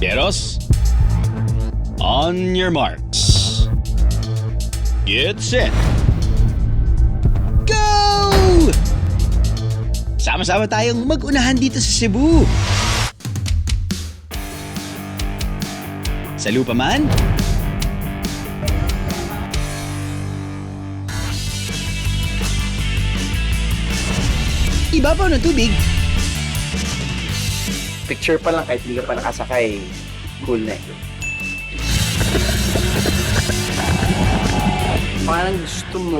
Pieros, on your marks. Get set. Go! Sama-sama tayong mag-unahan dito sa Cebu. Sa lupa man, ibabaw ng tubig, Picture pa lang kahit hindi ka pa nakasakay, cool na eh. Parang gusto mo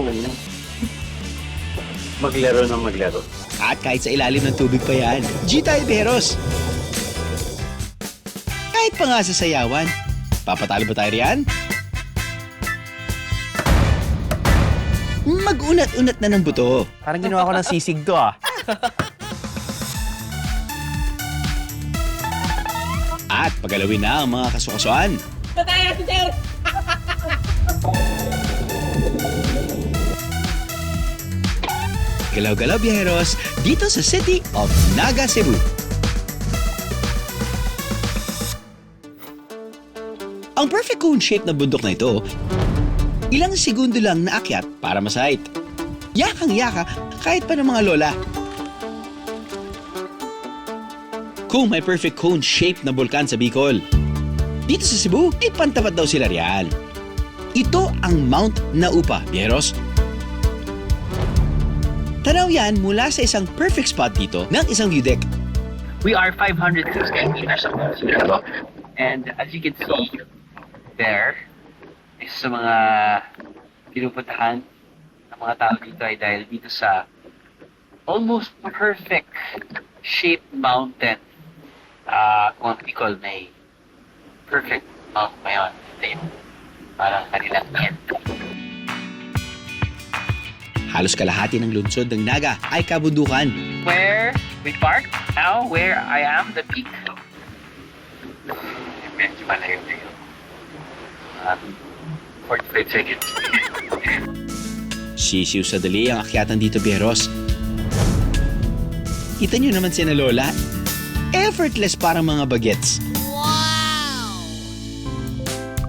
maglaro ng maglaro. at kahit sa ilalim ng tubig pa yan, G tayo, Pieros. Kahit pa nga sa sayawan, papatalo ba tayo riyan? Mag-unat-unat na ng buto. Parang ginawa ko ng sisig to ah. At pagalawin na ang mga kasukasuan. Galaw-galaw, biyeros, dito sa City of Naga, Cebu. Ang perfect cone shape na bundok na ito, ilang segundo lang naakyat para masahit. Yakang-yaka kahit pa ng mga lola. Kung may perfect cone shape na bulkan sa Bicol, dito sa Cebu, ay pantapat daw sila riyan. Ito ang Mount Naupa, biyeros. Tanaw yan mula sa isang perfect spot dito ng isang view deck. We are 500 meters above sea level. And as you can see, there, isa sa mga pinupuntahan ng mga tao dito ay dahil dito sa almost perfect shaped mountain. Kung ang Bicol may perfect mount ngayon, ito yung parang kanilang end. Halos kalahati ng lungsod ng Naga ay kabundukan. Where we park, now where I am, the peak. Medyo malayo na yun. 45 seconds. Sisiw sa dali ang akyatan dito, biyeros. Kita nyo naman sina Lola. Effortless parang mga bagets. Wow!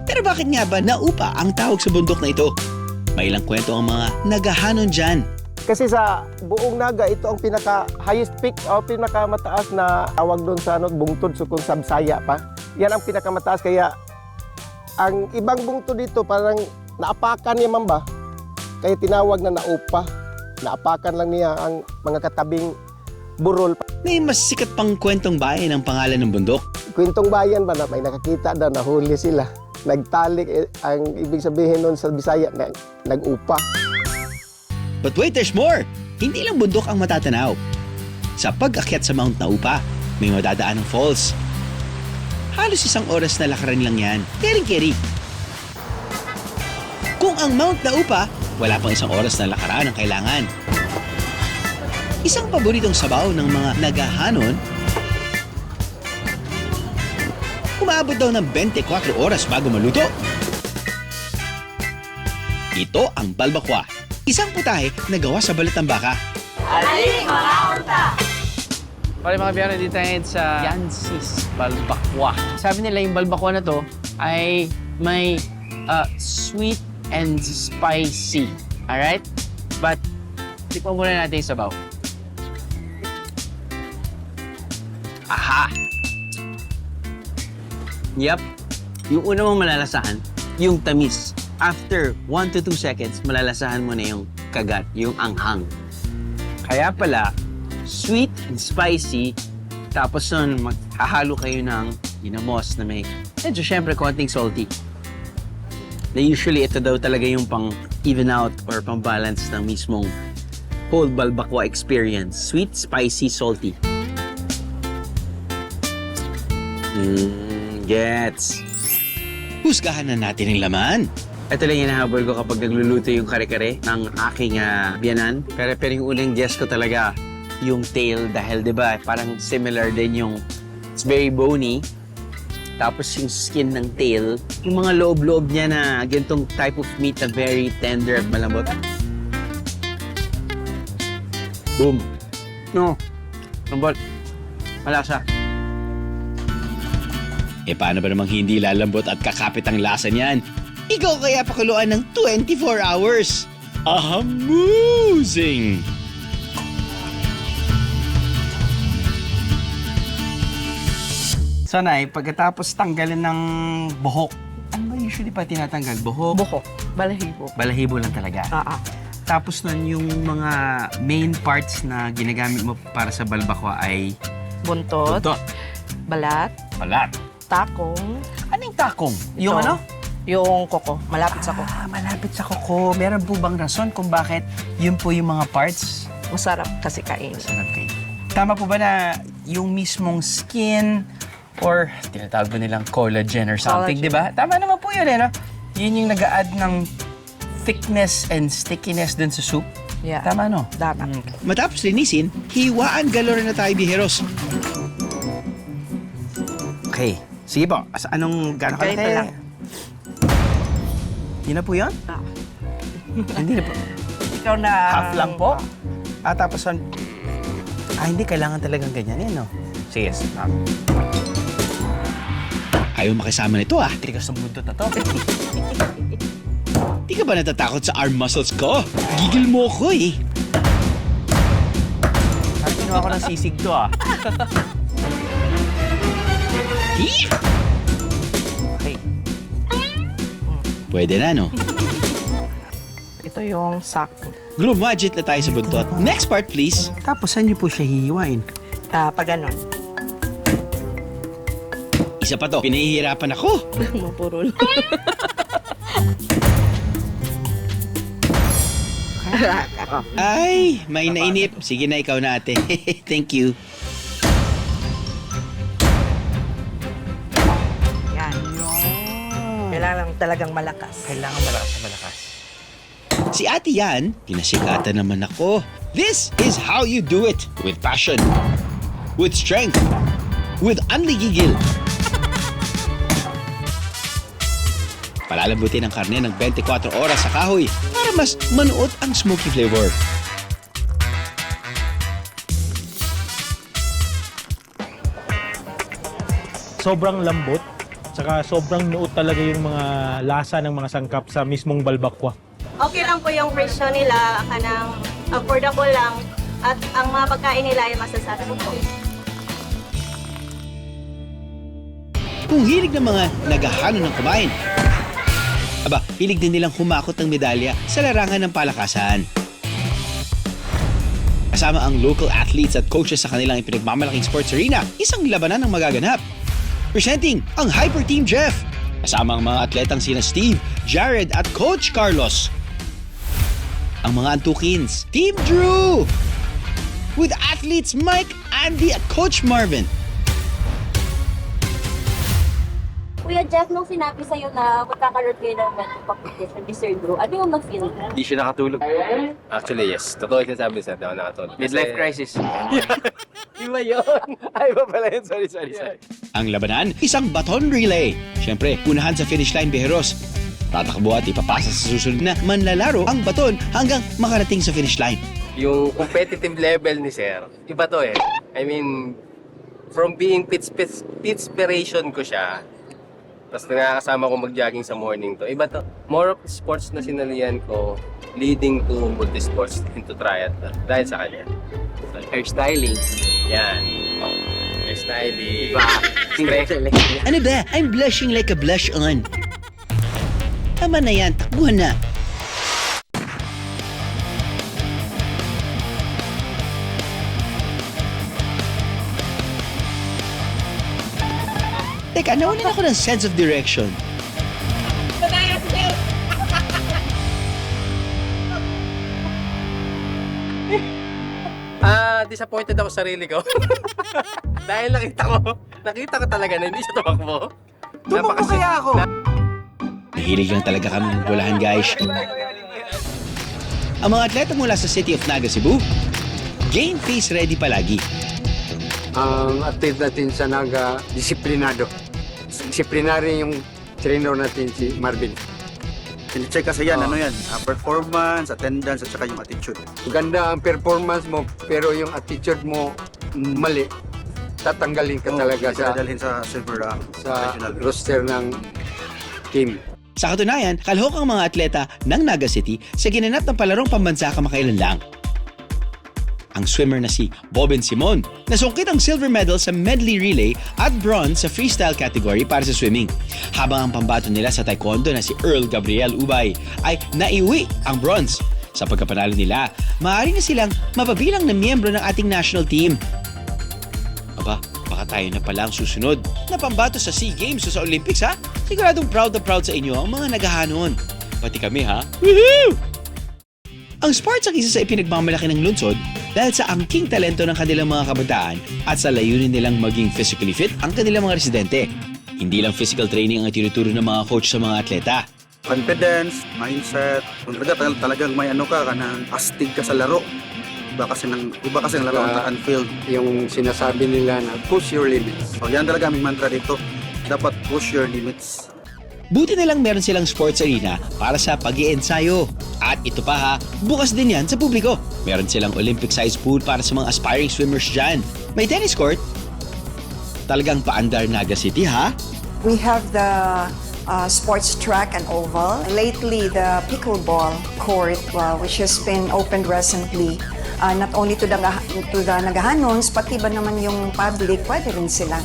Pero bakit nga ba Naupa ang tawag sa bundok na ito? May ilang kwento ang mga nagahanon dyan. Kasi sa buong Naga, ito ang pinaka-highest peak o pinakamataas na tawag doon sa bungtod so kung Sabsaya pa. Yan ang pinakamataas kaya ang ibang bungtod dito parang naapakan niya man ba? Kaya tinawag na Naupa. Naapakan lang niya ang mga katabing burol. May mas sikat pang kwentong bayan ang pangalan ng bundok. Kwentong bayan ba na may nakakita daw, nahuli sila. Nagtalik, ang ibig sabihin nun sa Bisaya, nag-upa. But wait, there's more! Hindi lang bundok ang matatanaw. Sa pag-akyat sa Mount Naupa, may madadaan ng falls. Halos isang oras na lakaran lang yan. Kering-keri. Kung ang Mount Naupa, wala pang isang oras na lakaran ang kailangan. Isang paboritong sabaw ng mga nagahanon, umaabot daw ng 24 oras bago maluto. Ito ang balbakwa, isang putahe na gawa sa balat ng baka. Aling mga unta! Pare mga biyano, dito ngayon sa Yansis Balbakwa. Sabi nila yung balbakwa na to ay may sweet and spicy. Alright? But, tikman muna natin yung sabaw. Aha! Yep. Yung una mong malalasahan, yung tamis. After 1 to 2 seconds, malalasahan mo na yung kagat, yung anghang. Kaya pala, sweet and spicy, tapos nun, maghahalo kayo ng ginamos na may medyo syempre konting salty. Na usually, ito daw talaga yung pang even out or pang balance ng mismong whole balbakwa experience. Sweet, spicy, salty. Gets. Husgahan na natin ang laman. Ito lang yung nahabol ko kapag nagluluto yung kare-kare ng aking biyanan. Pero yung unang guess ko talaga yung tail dahil 'di ba parang similar din yung it's very bony. Tapos yung skin ng tail, yung mga loob-loob niya na ganitong type of meat na very tender at malambot. Boom. No. Lambot. Malasa. Paano ba namang hindi lalambot at kakapit ang lasa niyan? Ikaw kaya pakuluan ng 24 hours. Amusing! So, Nay, pagkatapos tanggalin ng buhok, ano ba usually pa tinatanggal? Buhok? Buko. Balahibo. Balahibo lang talaga. Tapos nun, yung mga main parts na ginagamit mo para sa balbakwa ay Buntot. buntot, Balat. balat. Takong. Ano yung takong? Yung Ito. ano? Yung koko. Malapit sa koko. Malapit sa kuko. Meron po bang rason kung bakit yun po yung mga parts? Masarap kasi kain. Sarap kayo. Tama po ba na yung mismong skin or tinatawag ba nilang collagen or something, Collagen. di ba? Tama naman po yun, no? Yun yung nag-a-add ng thickness and stickiness dun sa soup. Yeah. Tama, no? Dapat. Matapos linisin, hiwaan galore na tayo, biheros. Okay. Sige po. Anong gano'n Ganito kalaki? lang. Yun na po yun? Hindi na po. Ikaw na... Half lang po? Tapos hindi kailangan talagang ganyan yan, no? Sige. Ayaw makisama nito ah. Tigas ng buntot na to. Di ka ba natatakot sa arm muscles ko? Gigil mo ko eh. Parang kinuha ko ng sisig to, ah. Hi! Okay. Pwede na, no? Ito yung sako. Groove budget na tayo sa buntot. Next part, please. Tapos, saan niyo po siya hihiwain? Pag ganon. Isa pa to. Pinahihirapan ako. Mapurol. Ay, may nainip. Sige na, ikaw na ate. Thank you. Yan. Kailangan talagang malakas. Kailangan malakas. Si ate yan, pinasikatan naman ako. This is how you do it. With passion. With strength. With unligigil. Palalambutin ang karne ng 24 oras sa kahoy para mas manuot ang smoky flavor. Sobrang lambot, saka sobrang nuot talaga yung mga lasa ng mga sangkap sa mismong balbakwa. Okay lang po yung presyo nila, kanang affordable lang. At ang mga pagkain nila ay masasarap po. Kung hilig ng mga naghahalo ng kumain, aba, hilig din nilang humakot ng medalya sa larangan ng palakasan. Kasama ang local athletes at coaches sa kanilang ipinagmamalaking sports arena, isang labanan ang magaganap. Presenting ang Hyper Team Jeff. Kasama ang mga atletang sina Steve, Jared at Coach Carlos. Ang mga antukins, Team Drew. With athletes Mike, Andy at Coach Marvin. Kuya Jeff, nung sinabi sa'yo na magkakaroon kayo ng mental competition ni Sir Drew, ano yung mag-feel? Hindi siya nakatulog. Actually, yes. Totoo yung sabi sa ako nakatulog. Midlife crisis. Iba yun. Ay, iba pala yun. Sorry. Ang labanan, isang baton relay. Siyempre, unahan sa finish line, Bejeros. Tatakbo at ipapasa sa susunod na manlalaro ang baton hanggang makarating sa finish line. Yung competitive level ni Sir, iba to eh. I mean, from being pitspiration ko siya, tapos nakakasama ko mag-jogging sa morning to. Iba to. More of sports na sinalihan ko leading to multi-sports into triathlon. Dahil sa kanya. Hairstyling. Yan. Hairstyling. Diba? Ano ba? I'm blushing like a blush on. Tama na yan, takbuhan na. Teka, nawalan ako ng sense of direction. Disappointed ako sa sarili ko. Dahil nakita ko talaga na hindi siya tumakbo. Tumakbo kaya ako. Mahilig lang talaga kami ng bulahan, guys. Ang mga atleta mula sa City of Naga, Cebu, game face ready palagi. Ang athlete natin sa Naga, disiplinado. Disiplinary yung trainer natin si Marvin. Tine-check kasi yan, ano yan, performance, attendance, at saka yung attitude. Ganda ang performance mo, pero yung attitude mo mali. tatanggalin ka talaga sa Dadalhin sa silver regional. roster ng team. Sa katunayan, kalhok ang mga atleta ng Naga City sa ginanap ng palarong pambansa kamakailan lang. Ang swimmer na si Bobin Simon, nasungkit ang silver medal sa medley relay at bronze sa freestyle category para sa swimming. Habang ang pambato nila sa taekwondo na si Earl Gabriel Ubay ay naiuwi ang bronze. Sa pagkapanalo nila, maaari na silang mapabilang na miyembro ng ating national team. Aba, baka tayo na pala ang susunod na pambato sa SEA Games o sa Olympics ha? Siguradong proud na proud sa inyo ang mga naghahanon. Pati kami ha? Woohoo! Ang sports ang isa sa ipinagmamalaki ng lungsod dahil sa angking talento ng kanilang mga kabataan at sa layunin nilang maging physically fit ang kanilang mga residente. Hindi lang physical training ang itinuturo ng mga coach sa mga atleta. Confidence, mindset, kung talagang may ano ka, kanang astig ka sa laro. Iba kasi ang laro on field. Yung sinasabi nila na push your limits. So, yan talaga aming mantra dito. Dapat push your limits. Buti na lang meron silang sports arena para sa pag-iensayo. At ito pa ha, bukas din yan sa publiko. Meron silang Olympic-sized pool para sa mga aspiring swimmers dyan. May tennis court. Talagang paandar Naga City ha? We have the sports track and oval. Lately, the pickleball court, which has been opened recently, not only to the Nagahanons, pati ba naman yung public, pwede rin sila.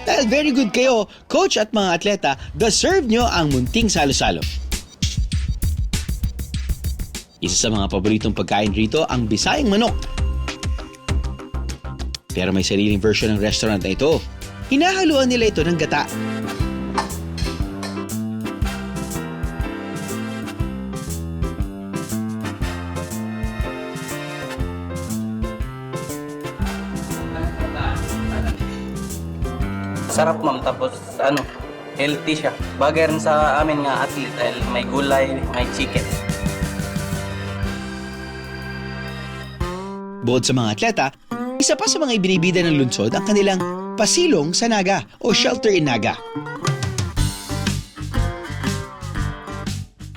Dahil very good kayo, coach at mga atleta, deserve nyo ang munting salo-salo. Isa sa mga paboritong pagkain rito ang Bisayang manok. Pero may sariling version ng restaurant na ito. Hinahaluan nila ito ng gata. Sarap ma'am, tapos healthy siya. Bagay rin sa amin nga athlete dahil may gulay, may chicken. Bukod sa mga atleta, isa pa sa mga ibinibida ng lungsod ang kanilang pasilong sa Naga o shelter in Naga.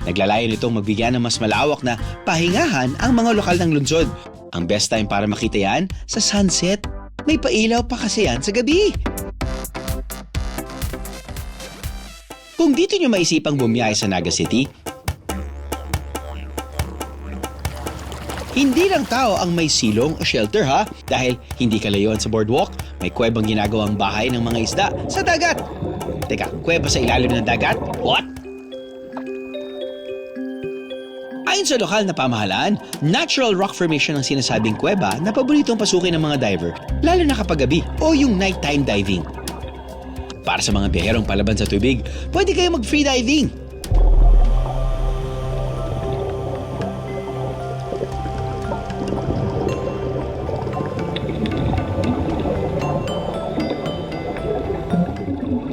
Naglalayon itong magbigyan ng mas malawak na pahingahan ang mga lokal ng lungsod. Ang best time para makita yan sa sunset. May pailaw pa kasi yan sa gabi. Kung dito nyo maisipang bumiyahe sa Naga City, hindi lang tao ang may silong o shelter ha, dahil hindi kalayuan sa boardwalk, may kuwebang ginagawang bahay ng mga isda sa dagat. Teka, kuweba sa ilalim ng dagat? What? Ayon sa lokal na pamahalaan, natural rock formation ang sinasabing kuweba na paboritong pasukin ng mga diver, lalo na kapag gabi o yung nighttime diving. Para sa mga biyaherong palaban sa tubig, pwede kayo mag-free diving.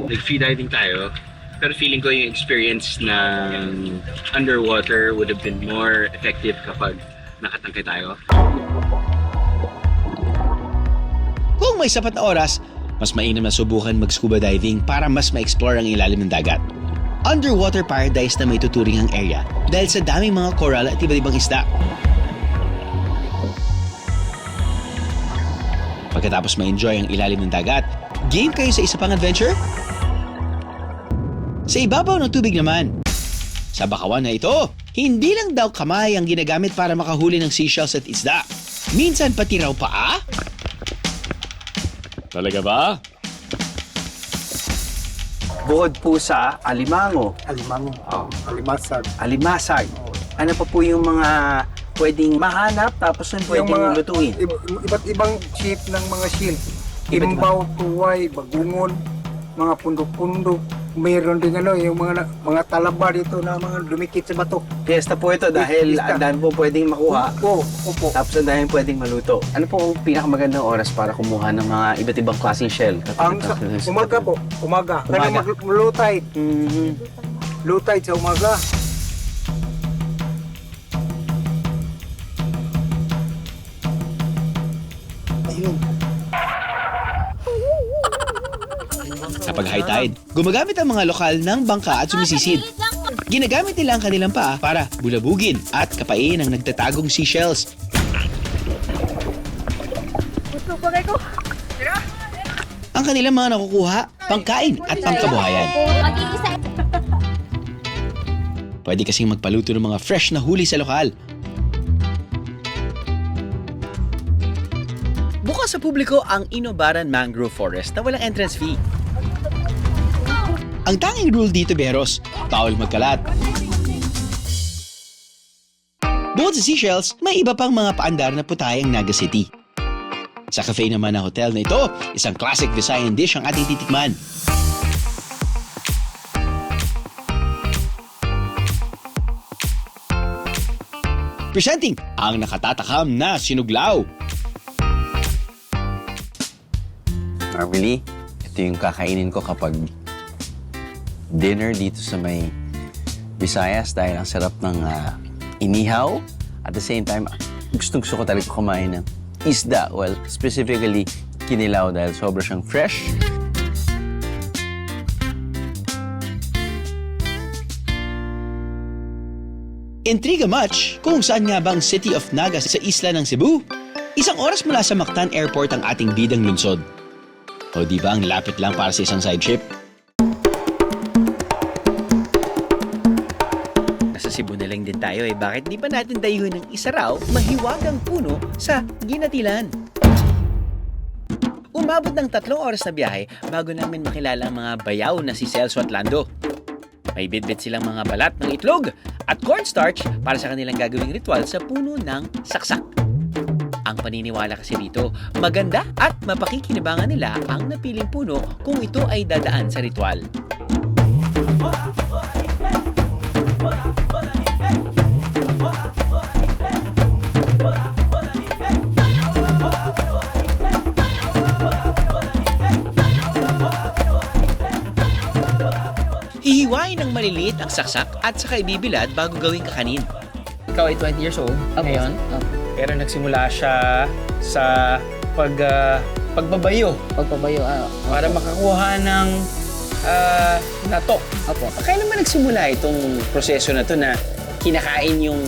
Nag-free diving tayo, pero feeling ko yung experience ng underwater would have been more effective kapag nakatangkay tayo. Kung may sapat na oras, mas mainam na subukan mag-scuba diving para mas ma-explore ang ilalim ng dagat. Underwater paradise na may tuturing ang area dahil sa daming mga coral at iba't ibang isda. Pagkatapos ma-enjoy ang ilalim ng dagat, game kayo sa isa pang adventure? Sa ibabaw ng tubig naman. Sa bakawan na ito, hindi lang daw kamay ang ginagamit para makahuli ng seashells at isda. Minsan pati raw paa. Talaga ba? Bukod po sa alimango, alimasag, ano pa po yung mga pwedeng mahanap tapos yung pwedeng lutuin? Iba't ibang shape ng mga shield. Imbaw, tuway, bagungon, mga pundok-pundok. Mayroon din yung mga talaba dito na mga dumikit sa bato. Fiesta po ito dahil ang dami po pwedeng makuha. Opo. Tapos ang dami pwedeng maluto. Ano po ang pinakamagandang oras para kumuha ng mga iba't ibang klaseng shell? Umaga po. Umaga. Kaya low tide. Low tide sa umaga. Kapag high tide, gumagamit ang mga lokal ng bangka at sumisisid. Ginagamit nila ang kanilang paa para bulabugin at kapain ang nagtatagong seashells. Gusto ko. ang kanilang mga nakukuha, pangkain at pangkabuhayan. Mag-iisa. Pwede kasing magpaluto ng mga fresh na huli sa lokal. Bukas sa publiko ang Inobaran Mangrove Forest na walang entrance fee. Ang tanging rule dito, Beros, bawal magkalat. Bukod sa seashells, may iba pang mga paandar na putay ang Naga City. Sa cafe naman ng hotel na ito, isang classic Visayan dish ang ating titikman. Presenting ang nakatatakam na sinuglaw. Marvely, ito yung kakainin ko kapag dinner dito sa may Visayas dahil ang sarap ng inihaw. At the same time, gusto ko talaga kumain ng isda. Well, specifically, kinilaw dahil sobra siyang fresh. Intriga much kung saan nga bang City of Naga sa isla ng Cebu. Isang oras mula sa Mactan Airport ang ating bidang lungsod. O di ba ang lapit lang para sa isang side trip? Nasa Cebu na lang din tayo bakit di pa natin dayuhin ng isa raw mahiwagang puno sa Ginatilan? Umabot ng 3 oras na biyahe bago namin makilala ang mga bayaw na si Celso at Lando. May bitbit silang mga balat ng itlog at cornstarch para sa kanilang gagawing ritual sa puno ng saksak. Ang paniniwala kasi dito, maganda at mapakikinabangan nila ang napiling puno kung ito ay dadaan sa ritual. Hihiwain ng maliliit ang saksak at saka ibibilad bago gawing kakanin. Ikaw ay 20 years old ngayon. Pero nagsimula siya sa pagbabayo. Pagpabayo, Para makakuha ng natok. Opo. Kailan naman nagsimula itong proseso na to na kinakain yung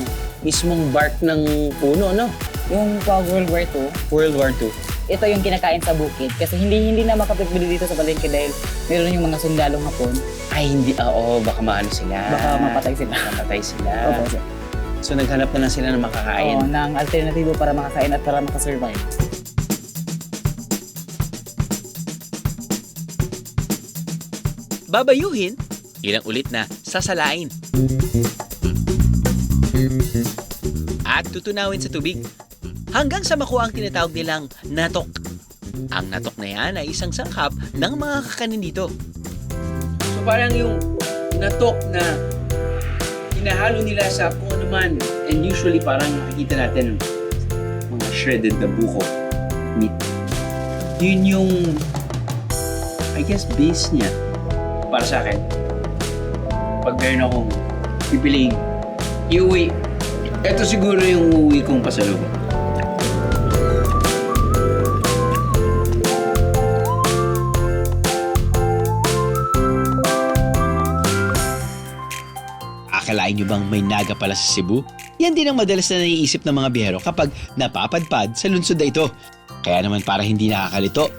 mismong bark ng puno, no? Yung pa World War II, World War II. ito yung kinakain sa bukid. Kasi hindi na makapagpili dito sa palengke dahil meron yung mga sundalong Hapon. Ay, hindi. Oo, baka maano sila. Baka mapatay sila. Mapatay sila. Opo, sir. So, naghanap na lang sila ng makakain. Oo, ng alternatibo para makakain at para makasurvive. Babayuhin, ilang ulit na sasalain. At tutunawin sa tubig hanggang sa makuha ang tinatawag nilang natok. Ang natok na yan ay isang sangkap ng mga kakanin dito. So, parang yung natok na hinahalo nila sa kung ano man. And usually parang makikita natin mga shredded na buko meat. Yun yung, I guess, base niya para sa akin. Pag meron akong pipiling iuwi, ito siguro yung uuwi kong pasalubong. Akalain nyo bang may naga pala sa Cebu? Yan din ang madalas na naiisip ng mga biyahero kapag napapadpad sa lungsod na ito. Kaya naman para hindi nakakalito,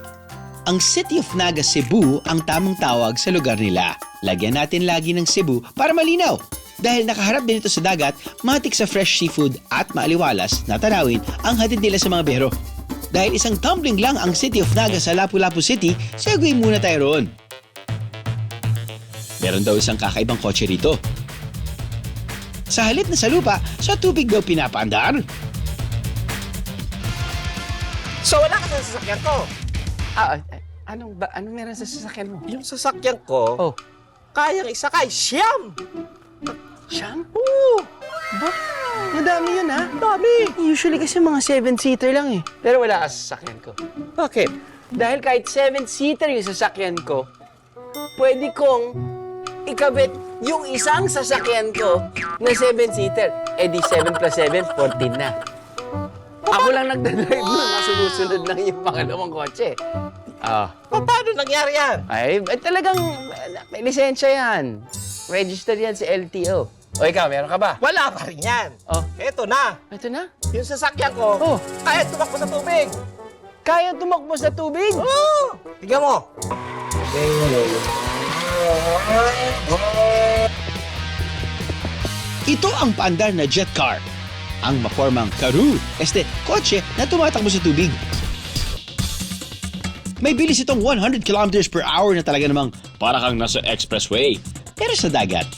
ang City of Naga Cebu ang tamang tawag sa lugar nila. Lagyan natin lagi ng Cebu para malinaw. Dahil nakaharap din ito sa dagat, matik sa fresh seafood at maaliwalas na tanawin ang hatid nila sa mga biyahero. Dahil isang tumbling lang ang City of Naga sa Lapu-Lapu City, segue muna tayo roon. Meron daw isang kakaibang kotse rito. Sa halip na sa lupa, sa tubig daw pinapaandar. So wala ka sa sasakyan ko. Anong meron sa sasakyan mo? Yung sasakyan ko, kayang isakay. Siyam! Siyam? Oo! Ba? Madami yun, ha? Dami! Usually kasi mga 7-seater lang eh. Pero wala ka sa sasakyan ko. Bakit? Dahil kahit 7-seater yung sasakyan ko, pwede kong ikabit yung isang sasakyan ko na 7-seater. Eh di 7 plus 7, 14 na. Ako lang nagdadrive nun, nasusunod lang yung pangalawang kotse. Paano nangyari yan? Ay, talagang may lisensya yan. Registered yan sa LTO. O ikaw, meron ka ba? Wala pa rin yan. Oh. Eto na. Ito na? Yung sasakyan ko, kaya tumakbo sa tubig. Kaya tumakbo sa tubig? Tingnan mo. Ito ang paandar na jet car. Ang mapormang karu, kotse na tumatakbo sa tubig. May bilis itong 100 kilometers per hour na talaga namang para kang nasa expressway. Pero sa dagat.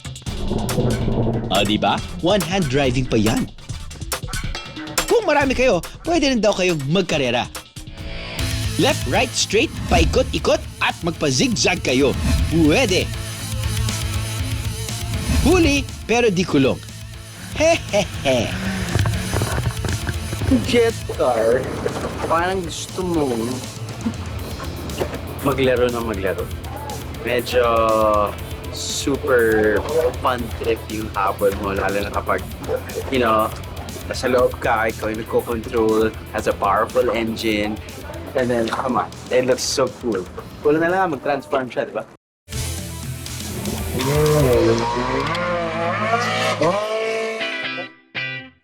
Diba? One-hand driving pa yan. Kung marami kayo, pwede rin daw kayong magkarera. Left, right, straight, paikot-ikot at magpa-zigzag kayo. Pwede. Huli pero di kulong. Hehehe. Jet car, parang gusto mo maglaro na maglaro. Medyo super fun trip yung habol mo, lalo na kapag, nasa loob ka, ikaw yung nagko-control, has a powerful engine, and then, come on, it looks so cool. Cool na lang, mag-transform siya, di ba?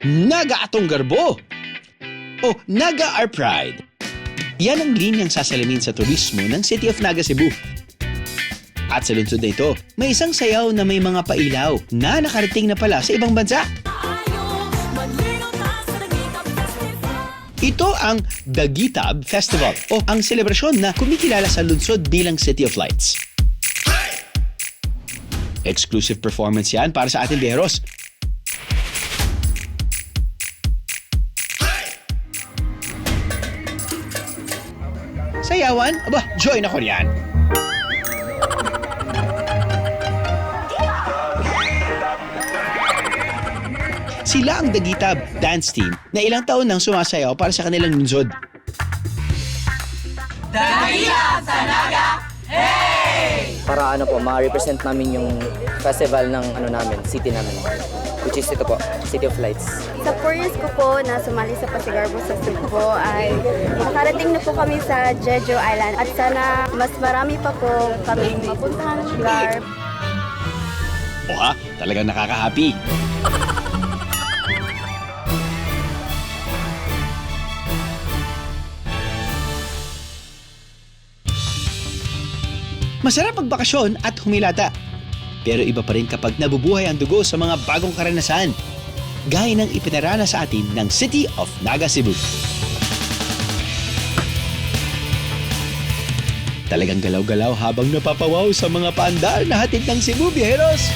Naga atong garbo! O Naga Our Pride. Yan ang linyang sasalamin sa turismo ng City of Naga, Cebu. At sa lungsod na ito, may isang sayaw na may mga pailaw na nakarating na pala sa ibang bansa. Ito ang Dagitab Festival o ang selebrasyon na kumikilala sa lungsod bilang City of Lights. Exclusive performance yan para sa ating biyeros. Sayawan? Aba, join ako riyan. Sila ang Dagitab Dance Team na ilang taon nang sumasayaw para sa kanilang lungsod. Dagitab sa Naga! Hey! Para ma-represent namin yung festival ng namin, city namin. Which is ito po, City of Lights. Sa 4 years ko po na sumali sa Pasigarbo sa Cebu ay nakarating na po kami sa Jeju Island at sana mas marami pa po kami mapuntahan ng lugar. Talagang nakaka-happy. Masarap magbakasyon at humilata. Pero iba pa rin kapag nabubuhay ang dugo sa mga bagong karanasan. Gaya ng ipinarana sa atin ng City of Naga, Cebu. Talagang galaw-galaw habang napapawaw sa mga paandar na hatid ng Cebu, biyeros!